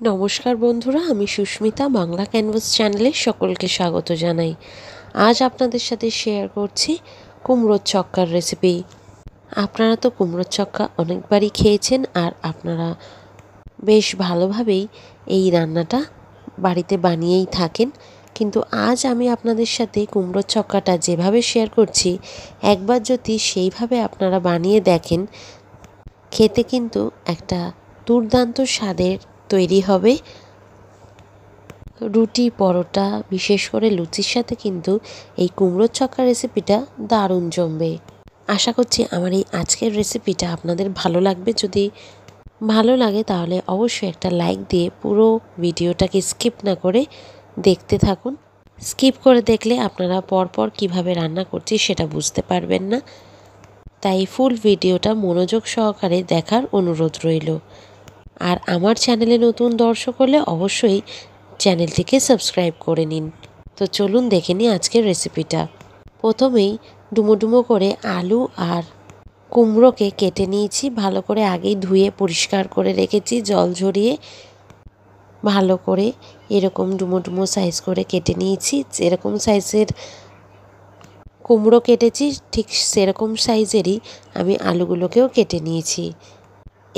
নমস্কার বন্ধুরা, আমি সুস্মিতা বাংলা ক্যানভাস চ্যানেলে সকলকে স্বাগত জানাই। আজ আপনাদের সাথে শেয়ার করছি কুমড়োর ছক্কার রেসিপি। আপনারা তো কুমড়োর ছক্কা অনেকবারই খেয়েছেন আর আপনারা বেশ ভালোভাবেই এই রান্নাটা বাড়িতে বানিয়েই থাকেন, কিন্তু আজ আমি আপনাদের সাথে কুমড়োর ছক্কাটা যেভাবে শেয়ার করছি একবার যদি সেইভাবে আপনারা বানিয়ে দেখেন, খেতে কিন্তু একটা দুর্দান্ত স্বাদের তৈরি হবে। রুটি, পরোটা, বিশেষ করে লুচির সাথে কিন্তু এই কুমড়োর ছক্কা রেসিপিটা দারুণ জমবে। আশা করছি আমার এই আজকের রেসিপিটা আপনাদের ভালো লাগবে। যদি ভালো লাগে তাহলে অবশ্যই একটা লাইক দিয়ে পুরো ভিডিওটাকে স্কিপ না করে দেখতে থাকুন। স্কিপ করে দেখলে আপনারা পরপর কিভাবে রান্না করছি সেটা বুঝতে পারবেন না, তাই ফুল ভিডিওটা মনোযোগ সহকারে দেখার অনুরোধ রইল। আর আমার চ্যানেলে নতুন দর্শক হলে অবশ্যই চ্যানেলটিকে সাবস্ক্রাইব করে নিন। তো চলুন দেখে নিই আজকের রেসিপিটা। প্রথমেই ডুমো ডুমো করে আলু আর কুমড়োকে কেটে নিয়েছি। ভালো করে আগেই ধুয়ে পরিষ্কার করে রেখেছি, জল ঝরিয়ে ভালো করে এরকম ডুমো ডুমো সাইজ করে কেটে নিয়েছি। যেরকম সাইজের কুমড়ো কেটেছি ঠিক সেরকম সাইজেরই আমি আলুগুলোকেও কেটে নিয়েছি।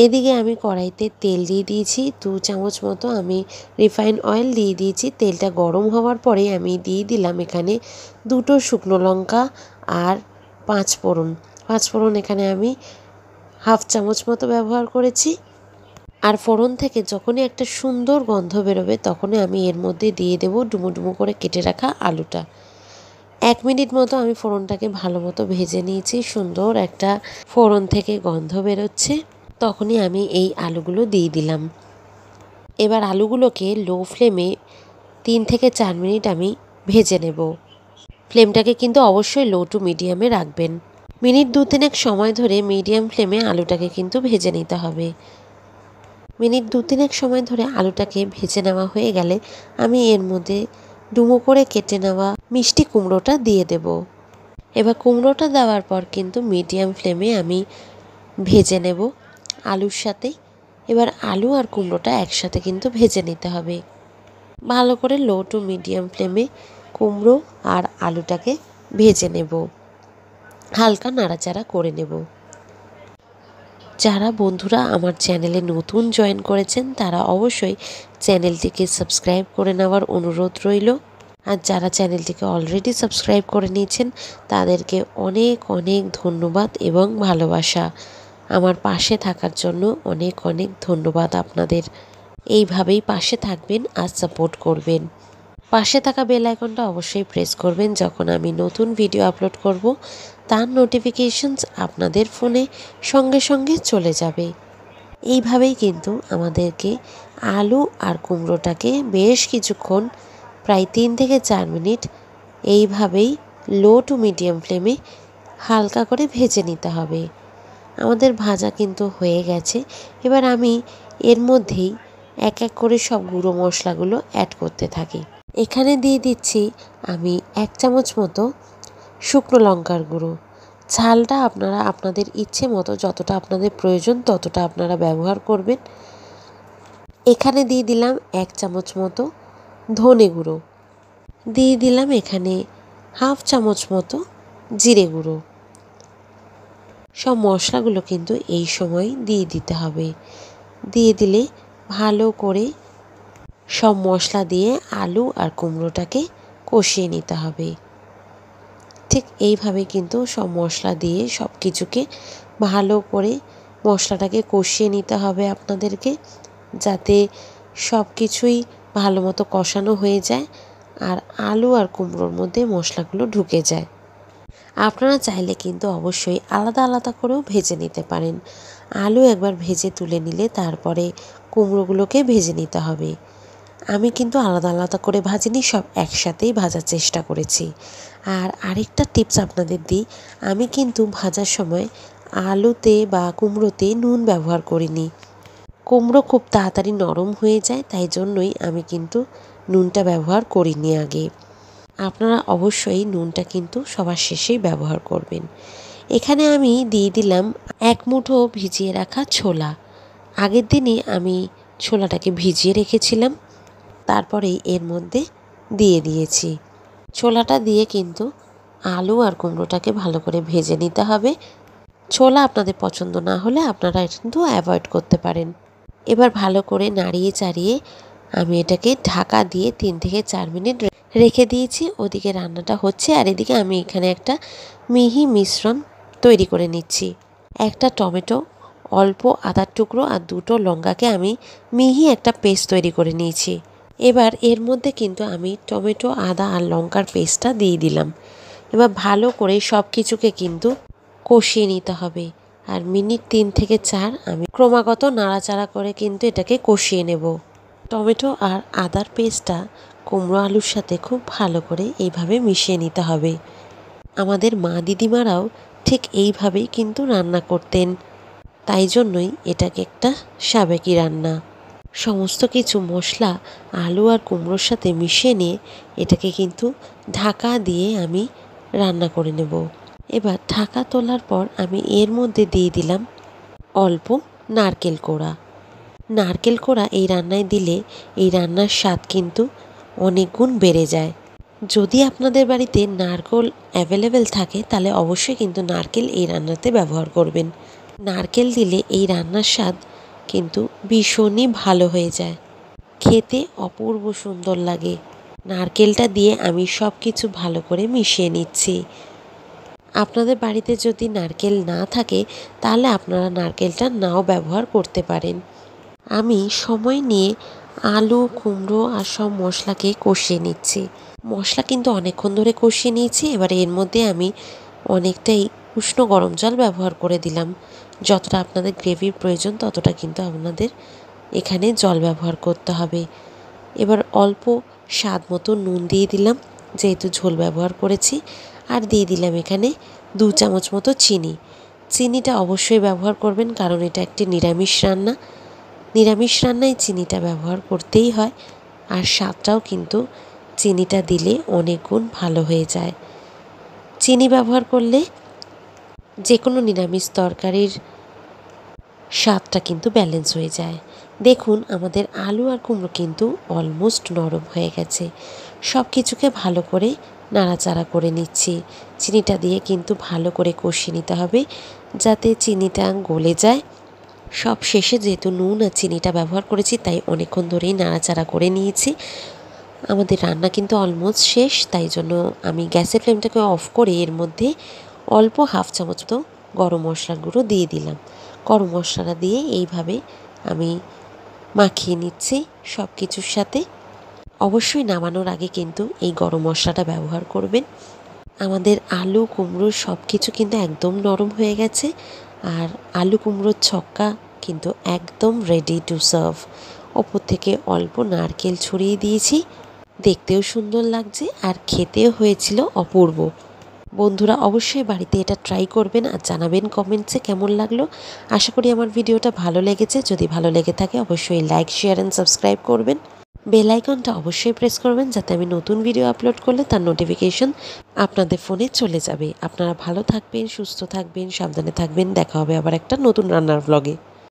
এদিকে আমি কড়াইতে তেল দিয়ে দিয়েছি 2 চামচ মতো। আমি রিফাইন অয়েল দিয়ে দিয়েছি। তেলটা গরম হওয়ার পরে আমি দিয়ে দিলাম এখানে 2টো শুকনো লঙ্কা আর 5 ফোড়ন। 5 ফোড়ন এখানে আমি হাফ চামচ মতো ব্যবহার করেছি। আর ফোড়ন থেকে যখনই একটা সুন্দর গন্ধ বেরোবে তখনই আমি এর মধ্যে দিয়ে দেবো ডুমো ডুমো করে কেটে রাখা আলুটা। 1 মিনিট মতো আমি ফোড়নটাকে ভালো মতো ভেজে নিয়েছি। সুন্দর একটা ফোড়ন থেকে গন্ধ বেরোচ্ছে, তখনই আমি এই আলুগুলো দিয়ে দিলাম। এবার আলুগুলোকে লো ফ্লেমে 3 থেকে 4 মিনিট আমি ভেজে নেব। ফ্লেমটাকে কিন্তু অবশ্যই লো টু মিডিয়ামে রাখবেন। মিনিট 2-3 সময় ধরে মিডিয়াম ফ্লেমে আলুটাকে কিন্তু ভেজে নিতে হবে। মিনিট 2-3 সময় ধরে আলুটাকে ভেজে নেওয়া হয়ে গেলে আমি এর মধ্যে ডুমো করে কেটে নেওয়া মিষ্টি কুমড়োটা দিয়ে দেব। এবার কুমড়োটা দেওয়ার পর কিন্তু মিডিয়াম ফ্লেমে আমি ভেজে নেব আলুর সাথে। এবার আলু আর কুমড়োটা একসাথে কিন্তু ভেজে নিতে হবে। ভালো করে লো টু মিডিয়াম ফ্লেমে কুমড়ো আর আলুটাকে ভেজে নেব, হালকা নাড়াচাড়া করে নেব। যারা বন্ধুরা আমার চ্যানেলে নতুন জয়েন করেছেন তারা অবশ্যই চ্যানেলটিকে সাবস্ক্রাইব করে নেওয়ার অনুরোধ রইল। আর যারা চ্যানেলটিকে অলরেডি সাবস্ক্রাইব করে নিয়েছেন তাদেরকে অনেক অনেক ধন্যবাদ এবং ভালোবাসা। আমার পাশে থাকার জন্য অনেক অনেক ধন্যবাদ আপনাদের। এইভাবেই পাশে থাকবেন আর সাপোর্ট করবেন। পাশে থাকা বেল আইকনটা অবশ্যই প্রেস করবেন। যখন আমি নতুন ভিডিও আপলোড করব তার নোটিফিকেশনস আপনাদের ফোনে সঙ্গে সঙ্গে চলে যাবে। এইভাবেই কিন্তু আমাদেরকে আলু আর কুমড়োটাকে বেশ কিছুক্ষণ, প্রায় 3 থেকে 4 মিনিট এইভাবেই লো টু মিডিয়াম ফ্লেমে হালকা করে ভেজে নিতে হবে। আমাদের ভাজা কিন্তু হয়ে গেছে। এবার আমি এর মধ্যেই এক এক করে সব গুঁড়ো মশলাগুলো অ্যাড করতে থাকি। এখানে দিয়ে দিচ্ছি আমি 1 চামচ মতো শুকনো লঙ্কার গুঁড়ো। ঝালটা আপনারা আপনাদের ইচ্ছে মতো যতটা আপনাদের প্রয়োজন ততটা আপনারা ব্যবহার করবেন। এখানে দিয়ে দিলাম 1 চামচ মতো ধনে গুঁড়ো, দিয়ে দিলাম এখানে হাফ চামচ মতো জিরে গুঁড়ো। সব মশলাগুলো কিন্তু এই সময় দিয়ে দিতে হবে। দিয়ে দিলে ভালো করে সব মশলা দিয়ে আলু আর কুমড়োটাকে কষিয়ে নিতে হবে। ঠিক এইভাবে কিন্তু সব মশলা দিয়ে সব কিছুকে ভালো করে মশলাটাকে কষিয়ে নিতে হবে আপনাদেরকে, যাতে সব কিছুই ভালো মতো কষানো হয়ে যায় আর আলু আর কুমড়োর মধ্যে মশলাগুলো ঢুকে যায়। আপনারা চাইলে কিন্তু অবশ্যই আলাদা আলাদা করেও ভেজে নিতে পারেন। আলু একবার ভেজে তুলে নিলে তারপরে কুমড়োগুলোকে ভেজে নিতে হবে। আমি কিন্তু আলাদা আলাদা করে ভাজিনি, সব একসাথেই ভাজার চেষ্টা করেছি। আর আরেকটা টিপস আপনাদের দিই, আমি কিন্তু ভাজার সময় আলুতে বা কুমড়োতে নুন ব্যবহার করিনি। কুমড়ো খুব তাড়াতাড়ি নরম হয়ে যায়, তাই জন্যই আমি কিন্তু নুনটা ব্যবহার করিনি আগে। আপনারা অবশ্যই নুনটা কিন্তু সবার শেষেই ব্যবহার করবেন। এখানে আমি দিয়ে দিলাম 1 মুঠো ভিজিয়ে রাখা ছোলা। আগের দিনই আমি ছোলাটাকে ভিজিয়ে রেখেছিলাম, তারপরেই এর মধ্যে দিয়ে দিয়েছি। ছোলাটা দিয়ে কিন্তু আলু আর কুমড়োটাকে ভালো করে ভেজে নিতে হবে। ছোলা আপনাদের পছন্দ না হলে আপনারা কিন্তু অ্যাভয়েড করতে পারেন। এবার ভালো করে নাড়িয়ে চাড়িয়ে আমি এটাকে ঢাকা দিয়ে 3 থেকে 4 মিনিট রেখে দিয়েছি। ওদিকে রান্নাটা হচ্ছে আর এদিকে আমি এখানে একটা মিহি মিশ্রণ তৈরি করে নিচ্ছি। একটা টমেটো, অল্প আদার টুকরো আর 2টো লঙ্কাকে আমি মিহি একটা পেস্ট তৈরি করে নিয়েছি। এবার এর মধ্যে কিন্তু আমি টমেটো, আদা আর লঙ্কার পেস্টটা দিয়ে দিলাম। এবার ভালো করে সব কিছুকে কিন্তু কষিয়ে নিতে হবে। আর মিনিট 3 থেকে 4 আমি ক্রমাগত নাড়াচাড়া করে কিন্তু এটাকে কষিয়ে নেব। টমেটো আর আদার পেস্টটা কুমড়ো আলুর সাথে খুব ভালো করে এইভাবে মিশিয়ে নিতে হবে। আমাদের মা দিদিমারাও ঠিক এইভাবেই কিন্তু রান্না করতেন, তাই জন্যই এটাকে একটা সাবেকি রান্না। সমস্ত কিছু মশলা আলু আর কুমড়োর সাথে মিশিয়ে নিয়ে এটাকে কিন্তু ঢাকা দিয়ে আমি রান্না করে নেব। এবার ঢাকা তোলার পর আমি এর মধ্যে দিয়ে দিলাম অল্প নারকেল কোড়া। নারকেল কোড়া এই রান্নায় দিলে এই রান্নার স্বাদ কিন্তু অনেক গুণ বেড়ে যায়। যদি আপনাদের বাড়িতে নারকেল অ্যাভেলেবেল থাকে তাহলে অবশ্যই কিন্তু নারকেল এই রান্নাতে ব্যবহার করবেন। নারকেল দিলে এই রান্নার স্বাদ কিন্তু ভীষণই ভালো হয়ে যায়, খেতে অপূর্ব সুন্দর লাগে। নারকেলটা দিয়ে আমি সব কিছু ভালো করে মিশিয়ে নিচ্ছি। আপনাদের বাড়িতে যদি নারকেল না থাকে তাহলে আপনারা নারকেলটা নাও ব্যবহার করতে পারেন। আমি সময় নিয়ে আলু, কুমড়ো আর সব মশলাকে কষিয়ে নিচ্ছি। মশলা কিন্তু অনেকক্ষণ ধরে কষিয়ে নিয়েছি। এবার এর মধ্যে আমি অনেকটাই উষ্ণ গরম জল ব্যবহার করে দিলাম। যতটা আপনাদের গ্রেভির প্রয়োজন ততটা কিন্তু আপনাদের এখানে জল ব্যবহার করতে হবে। এবার অল্প স্বাদ মতো নুন দিয়ে দিলাম, যেহেতু ঝোল ব্যবহার করেছি। আর দিয়ে দিলাম এখানে 2 চামচ মতো চিনি। চিনিটা অবশ্যই ব্যবহার করবেন, কারণ এটা একটি নিরামিষ রান্না। নিরামিষ রান্নায় চিনিটা ব্যবহার করতেই হয়। আর স্বাদটাও কিন্তু চিনিটা দিলে অনেক গুণ ভালো হয়ে যায়। চিনি ব্যবহার করলে যে কোনো নিরামিষ তরকারির স্বাদটা কিন্তু ব্যালেন্স হয়ে যায়। দেখুন আমাদের আলু আর কুমড়ো কিন্তু অলমোস্ট নরম হয়ে গেছে। সব কিছুকে ভালো করে নাড়াচাড়া করে নিচ্ছি। চিনিটা দিয়ে কিন্তু ভালো করে কষিয়ে নিতে হবে যাতে চিনিটা গলে যায়। সব শেষে যেহেতু নুন আর চিনিটা ব্যবহার করেছি তাই অনেকক্ষণ ধরেই নাড়াচাড়া করে নিয়েছি। আমাদের রান্না কিন্তু অলমোস্ট শেষ, তাই জন্য আমি গ্যাসের ফ্লেমটাকে অফ করে এর মধ্যে অল্প 1/2 চামচ তো গরম মশলার গুঁড়ো দিয়ে দিলাম। গরম মশলাটা দিয়ে এইভাবে আমি মাখিয়ে নিচ্ছি সব কিছুর সাথে। অবশ্যই নামানোর আগে কিন্তু এই গরম মশলাটা ব্যবহার করবেন। আমাদের আলু, কুমড়ো সব কিছু কিন্তু একদম নরম হয়ে গেছে। আর আলু কুমড়োর ছক্কা কিন্তু একদম রেডি টু সার্ভ। ওপর থেকে অল্প নারকেল ছড়িয়ে দিয়েছি। দেখতেও সুন্দর লাগছে আর খেতেও হয়েছিল অপূর্ব। বন্ধুরা অবশ্যই বাড়িতে এটা ট্রাই করবেন আর জানাবেন কমেন্টসে কেমন লাগলো। আশা করি আমার ভিডিওটা ভালো লেগেছে। যদি ভালো লেগে থাকে অবশ্যই লাইক, শেয়ার অ্যান্ড সাবস্ক্রাইব করবেন। বেল আইকনটা অবশ্যই প্রেস করবেন যাতে আমি নতুন ভিডিও আপলোড করলে তার নোটিফিকেশন আপনাদের ফোনে চলে যাবে। আপনারা ভালো থাকবেন, সুস্থ থাকবেন, সাবধানে থাকবেন। দেখা হবে আবার একটা নতুন রান্নার ব্লগে।